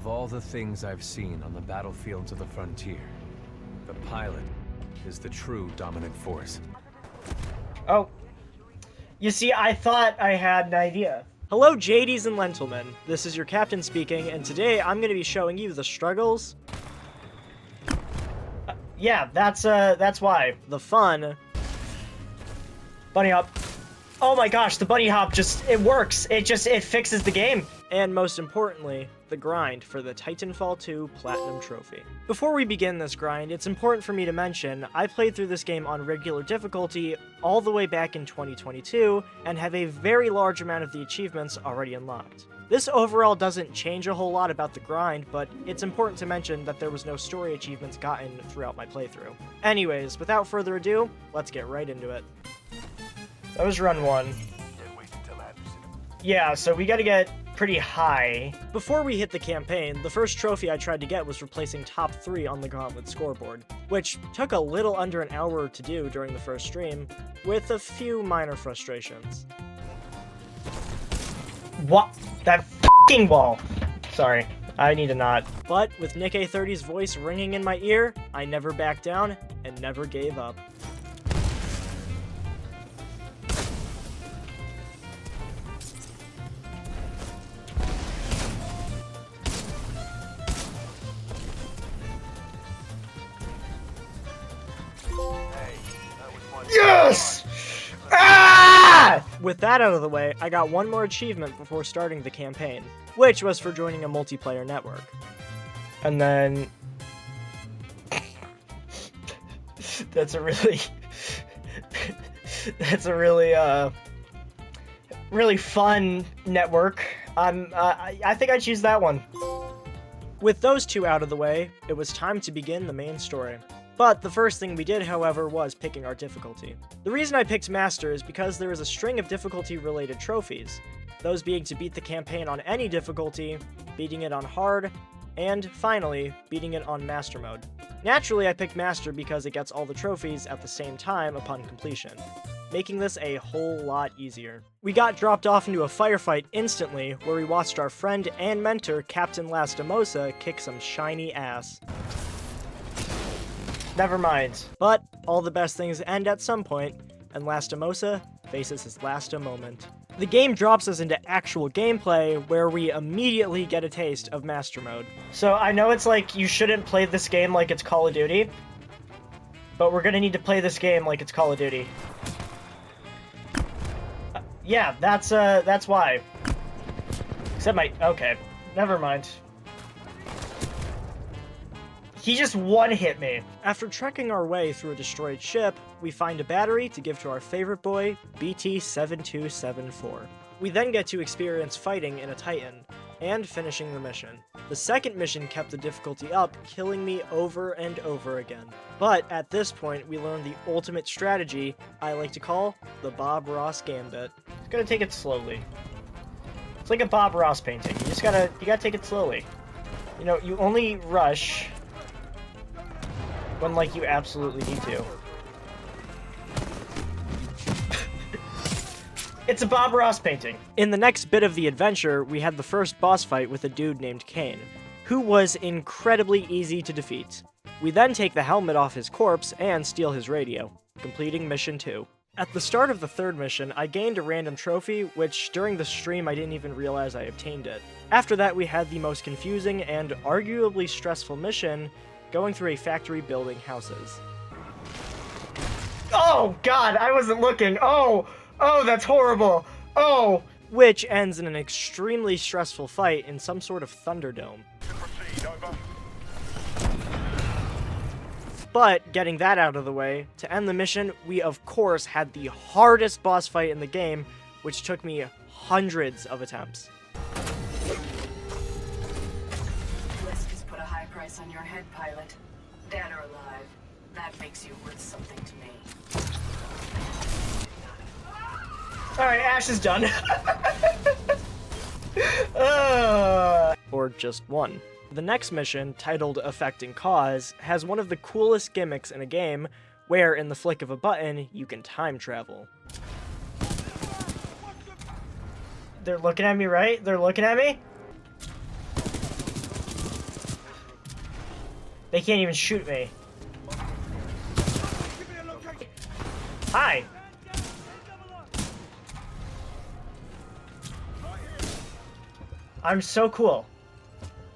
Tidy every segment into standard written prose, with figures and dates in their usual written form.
all the things I've seen on the battlefields of the frontier, the pilot is the true dominant force. Oh. You see, I thought I had an idea. Hello, JDs and Lentilmen. This is your captain speaking, and today I'm going to be showing you the struggles, Yeah, that's why. the fun, Bunny hop. Oh my gosh, the bunny hop it works. It fixes the game. and most importantly, the grind for the Titanfall 2 Platinum Trophy. Before we begin this grind, it's important for me to mention I played through this game on regular difficulty all the way back in 2022, and have a very large amount of the achievements already unlocked. This overall doesn't change a whole lot about the grind, but it's important to mention that there was no story achievements gotten throughout my playthrough. Anyways, without further ado, let's get right into it. That was run 1. Yeah, so we gotta get pretty high. Before we hit the campaign, the first trophy I tried to get was replacing top 3 on the Gauntlet scoreboard, which took a little under an hour to do during the first stream, with a few minor frustrations. What? That f***ing wall. Sorry, I need a knot. But with Nick A30's voice ringing in my ear, I never backed down and never gave up. Yes! Ah! With that out of the way, I got one more achievement before starting the campaign, which was for joining a multiplayer network. And then... That's a really, really fun network. I think I choose that one. With those two out of the way, it was time to begin the main story. But the first thing we did, however, was picking our difficulty. The reason I picked Master is because there is a string of difficulty-related trophies, those being to beat the campaign on any difficulty, beating it on Hard, and finally, beating it on Master Mode. Naturally, I picked Master because it gets all the trophies at the same time upon completion, making this a whole lot easier. We got dropped off into a firefight instantly, where we watched our friend and mentor, Captain Lastimosa, kick some shiny ass. Never mind. But all the best things end at some point, and Lastimosa faces his last moment. The game drops us into actual gameplay, where we immediately get a taste of Master Mode. So I know it's like you shouldn't play this game like it's Call of Duty, but we're gonna need to play this game like it's Call of Duty. Yeah, that's why. Except okay, never mind. He just one-hit me. After trekking our way through a destroyed ship, we find a battery to give to our favorite boy, BT-7274. We then get to experience fighting in a Titan, and finishing the mission. The second mission kept the difficulty up, killing me over and over again. But at this point, we learn the ultimate strategy I like to call the Bob Ross Gambit. Just gotta take it slowly. It's like a Bob Ross painting. You gotta take it slowly. You know, you only rush when, like, you absolutely need to. It's a Bob Ross painting. In the next bit of the adventure, we had the first boss fight with a dude named Kane, who was incredibly easy to defeat. We then take the helmet off his corpse and steal his radio, completing mission 2. At the start of the third mission, I gained a random trophy, which during the stream I didn't even realize I obtained it. After that, we had the most confusing and arguably stressful mission, going through a factory building houses. Oh god, I wasn't looking. Oh, that's horrible. Oh. Which ends in an extremely stressful fight in some sort of Thunderdome. But getting that out of the way, to end the mission, we of course had the hardest boss fight in the game, which took me hundreds of attempts. On your head, pilot. Dead or alive, that makes you worth something to me. Alright, Ash is done. Or just one. The next mission, titled Affecting Cause, has one of the coolest gimmicks in a game, where in the flick of a button, you can time travel. They're looking at me, right? They're looking at me? They can't even shoot me. Hi! I'm so cool.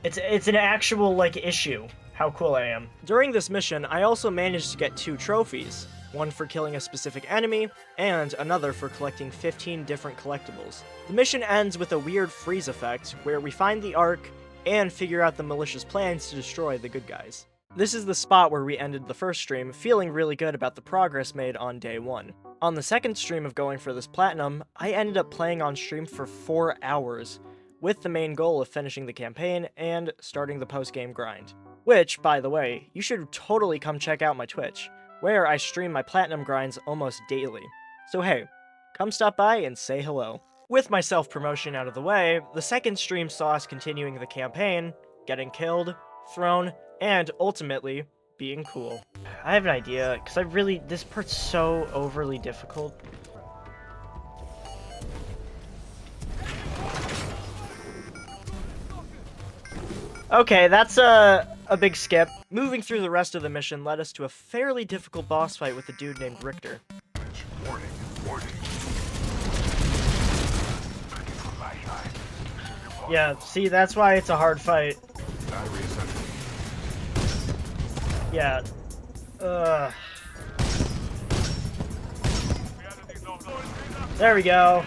It's an actual, like, issue, how cool I am. During this mission, I also managed to get 2 trophies, one for killing a specific enemy, and another for collecting 15 different collectibles. The mission ends with a weird freeze effect, where we find the Ark and figure out the malicious plans to destroy the good guys. This is the spot where we ended the first stream, feeling really good about the progress made on day 1. On the second stream of going for this platinum, I ended up playing on stream for 4 hours, with the main goal of finishing the campaign and starting the post-game grind. Which, by the way, you should totally come check out my Twitch, where I stream my platinum grinds almost daily. So hey, come stop by and say hello. With my self-promotion out of the way, the second stream saw us continuing the campaign, getting killed, thrown, and ultimately, being cool. I have an idea, because this part's so overly difficult. Okay, that's a big skip. Moving through the rest of the mission led us to a fairly difficult boss fight with a dude named Richter. Warning, warning. Yeah, see, that's why it's a hard fight. Battery essential. Yeah. There we go.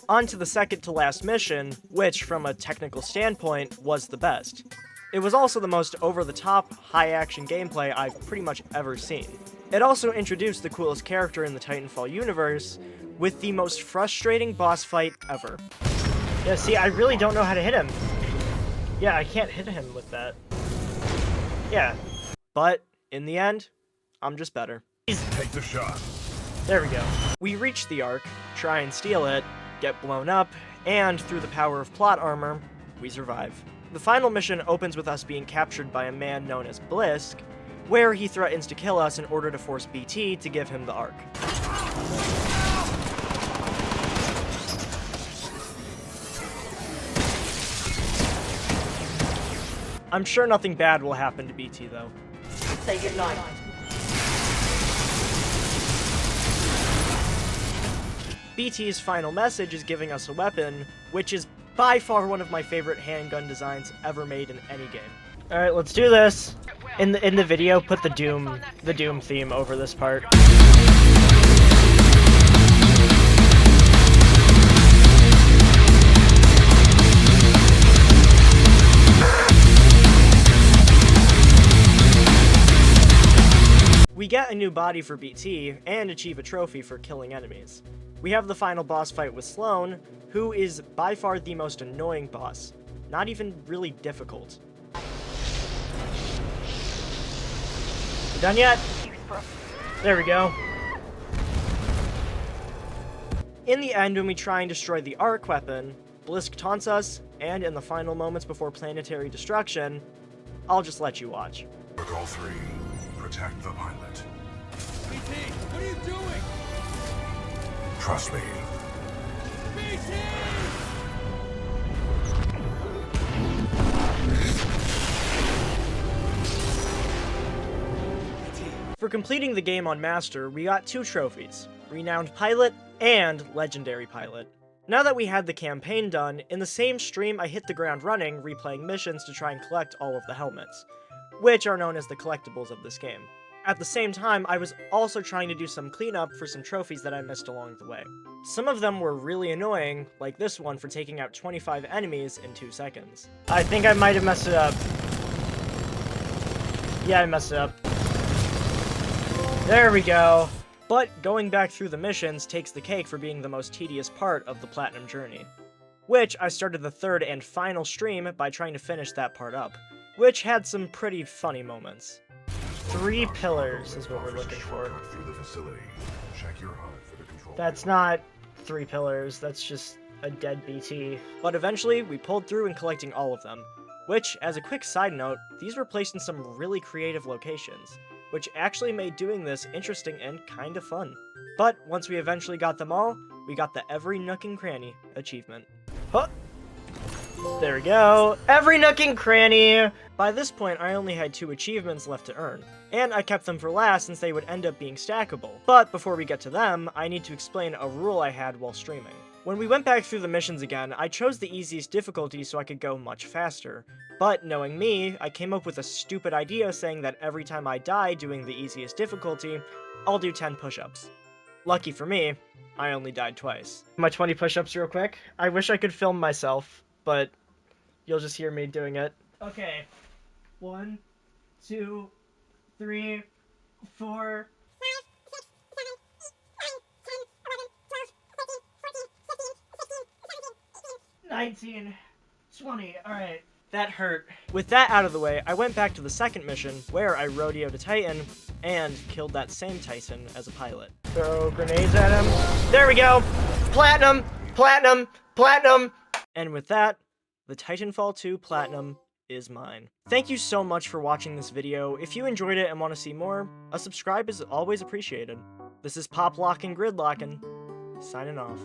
On to the second to last mission, which, from a technical standpoint, was the best. It was also the most over-the-top, high-action gameplay I've pretty much ever seen. It also introduced the coolest character in the Titanfall universe, with the most frustrating boss fight ever. Yeah, see, I really don't know how to hit him. Yeah, I can't hit him with that. Yeah. But, in the end, I'm just better. Take the shot. There we go. We reach the Ark, try and steal it, get blown up, and through the power of plot armor, we survive. The final mission opens with us being captured by a man known as Blisk, where he threatens to kill us in order to force BT to give him the Ark. I'm sure nothing bad will happen to BT though. Say goodnight. BT's final message is giving us a weapon, which is by far one of my favorite handgun designs ever made in any game. All right, let's do this. In the video, put the Doom theme over this part. We get a new body for BT and achieve a trophy for killing enemies. We have the final boss fight with Sloan, who is by far the most annoying boss. Not even really difficult. You done yet? There we go. In the end, when we try and destroy the Arc weapon, Blisk taunts us, and in the final moments before planetary destruction, I'll just let you watch. Protocol 3. Protect the pilot. BT, what are you doing? Trust me. BT! For completing the game on Master, we got 2 trophies, Renowned Pilot and Legendary Pilot. Now that we had the campaign done, in the same stream I hit the ground running, replaying missions to try and collect all of the helmets, which are known as the collectibles of this game. At the same time, I was also trying to do some cleanup for some trophies that I missed along the way. Some of them were really annoying, like this one for taking out 25 enemies in 2 seconds. I think I might have messed it up. Yeah, I messed it up. There we go. But going back through the missions takes the cake for being the most tedious part of the Platinum journey. Which I started the third and final stream by trying to finish that part up, which had some pretty funny moments. 3 pillars is what we're looking for. Through the facility. Check your HUD for the control. That's not 3 pillars, that's just a dead BT. But eventually, we pulled through in collecting all of them, which, as a quick side note, these were placed in some really creative locations, which actually made doing this interesting and kinda fun. But once we eventually got them all, we got the Every Nook and Cranny achievement. Huh? There we go. Every nook and cranny. By this point, I only had 2 achievements left to earn, and I kept them for last since they would end up being stackable. But before we get to them, I need to explain a rule I had while streaming. When we went back through the missions again, I chose the easiest difficulty so I could go much faster. But knowing me, I came up with a stupid idea saying that every time I die doing the easiest difficulty, I'll do 10 push-ups. Lucky for me, I only died twice. My 20 push-ups real quick. I wish I could film myself, but you'll just hear me doing it. Okay. 1, 2, 3, 4... 19, 20, alright. That hurt. With that out of the way, I went back to the second mission, where I rodeoed a Titan, and killed that same Titan as a pilot. Throw grenades at him. There we go! Platinum! Platinum! Platinum! And with that, the Titanfall 2 Platinum is mine. Thank you so much for watching this video. If you enjoyed it and want to see more, a subscribe is always appreciated. This is Pop Lockin' GridLockin', signing off.